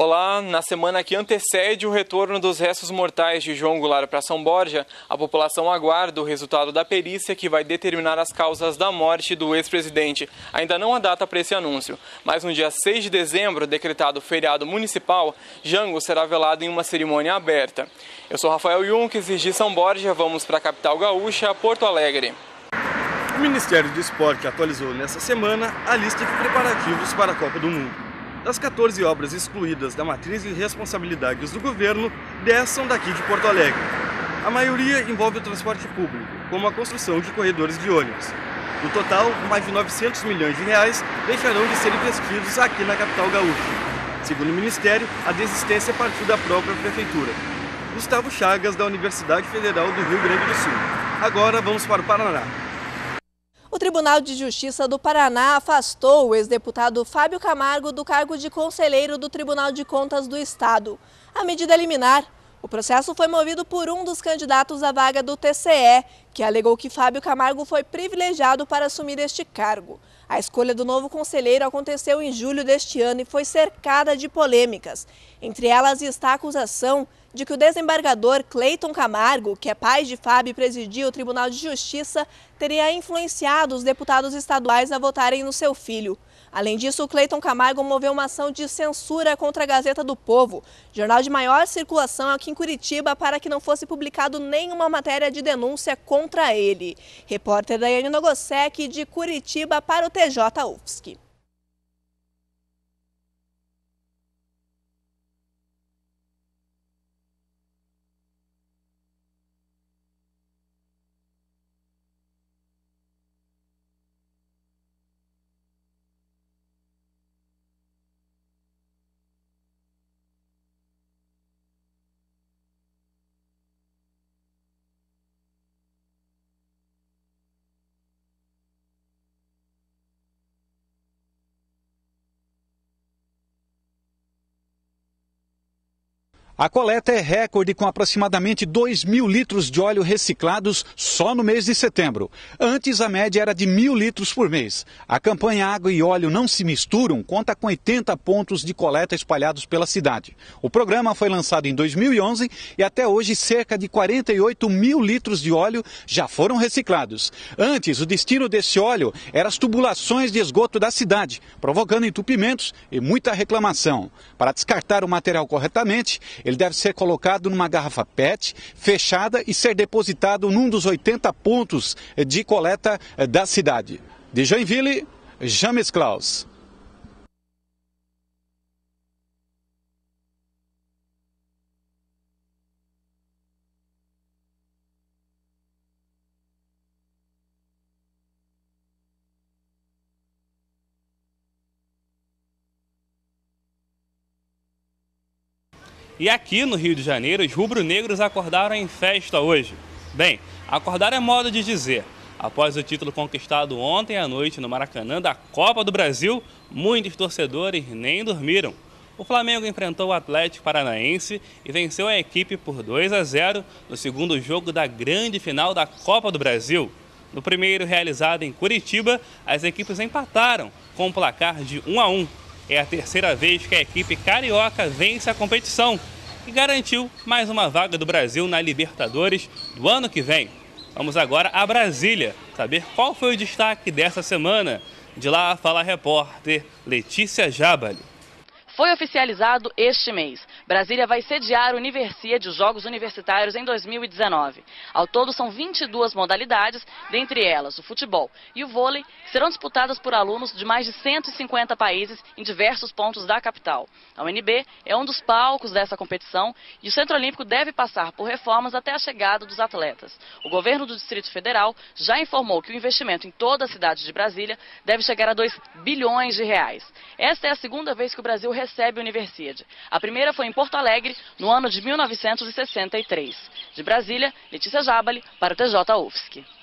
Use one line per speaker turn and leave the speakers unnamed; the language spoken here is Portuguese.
Olá, na semana que antecede o retorno dos restos mortais de João Goulart para São Borja, a população aguarda o resultado da perícia que vai determinar as causas da morte do ex-presidente. Ainda não há data para esse anúncio, mas no dia 6 de dezembro, decretado feriado municipal, Jango será velado em uma cerimônia aberta. Eu sou Rafael Yunques e de São Borja vamos para a capital gaúcha, Porto Alegre.
O Ministério do Esporte atualizou nesta semana a lista de preparativos para a Copa do Mundo. Das 14 obras excluídas da matriz de responsabilidades do governo, 10 são daqui de Porto Alegre. A maioria envolve o transporte público, como a construção de corredores de ônibus. No total, mais de 900 milhões de reais deixarão de ser investidos aqui na capital gaúcha. Segundo o Ministério, a desistência partiu da própria Prefeitura. Gustavo Chagas, da Universidade Federal do Rio Grande do Sul. Agora vamos para o Paraná.
O Tribunal de Justiça do Paraná afastou o ex-deputado Fábio Camargo do cargo de conselheiro do Tribunal de Contas do Estado. A medida é liminar. O processo foi movido por um dos candidatos à vaga do TCE, que alegou que Fábio Camargo foi privilegiado para assumir este cargo. A escolha do novo conselheiro aconteceu em julho deste ano e foi cercada de polêmicas. Entre elas está a acusação de que o desembargador Cleiton Camargo, que é pai de Fábio e presidia o Tribunal de Justiça, teria influenciado os deputados estaduais a votarem no seu filho. Além disso, o Cleiton Camargo moveu uma ação de censura contra a Gazeta do Povo, jornal de maior circulação aqui em Curitiba, para que não fosse publicado nenhuma matéria de denúncia contra ele. Repórter Daiane Nogosek, de Curitiba, para o TJ UFSC.
A coleta é recorde, com aproximadamente 2.000 litros de óleo reciclados só no mês de setembro. Antes, a média era de 1.000 litros por mês. A campanha Água e Óleo Não Se Misturam conta com 80 pontos de coleta espalhados pela cidade. O programa foi lançado em 2011 e até hoje cerca de 48 mil litros de óleo já foram reciclados. Antes, o destino desse óleo era as tubulações de esgoto da cidade, provocando entupimentos e muita reclamação. Para descartar o material corretamente, ele deve ser colocado numa garrafa PET, fechada e ser depositado num dos 80 pontos de coleta da cidade. De Joinville, James Klaus.
E aqui no Rio de Janeiro, os rubro-negros acordaram em festa hoje. Bem, acordar é modo de dizer. Após o título conquistado ontem à noite no Maracanã da Copa do Brasil, muitos torcedores nem dormiram. O Flamengo enfrentou o Atlético Paranaense e venceu a equipe por 2-0 no segundo jogo da grande final da Copa do Brasil. No primeiro, realizado em Curitiba, as equipes empataram com um placar de 1-1. É a terceira vez que a equipe carioca vence a competição e garantiu mais uma vaga do Brasil na Libertadores do ano que vem. Vamos agora a Brasília, saber qual foi o destaque dessa semana. De lá fala a repórter Letícia Jabali.
Foi oficializado este mês. Brasília vai sediar o Universiade, os Jogos Universitários, em 2019. Ao todo são 22 modalidades, dentre elas o futebol e o vôlei, que serão disputadas por alunos de mais de 150 países em diversos pontos da capital. A UNB é um dos palcos dessa competição e o Centro Olímpico deve passar por reformas até a chegada dos atletas. O governo do Distrito Federal já informou que o investimento em toda a cidade de Brasília deve chegar a 2 bilhões de reais. Esta é a segunda vez que o Brasil recebe a Universiade. A primeira foi em Porto Alegre, no ano de 1963. De Brasília, Letícia Jabali, para o TJ UFSC.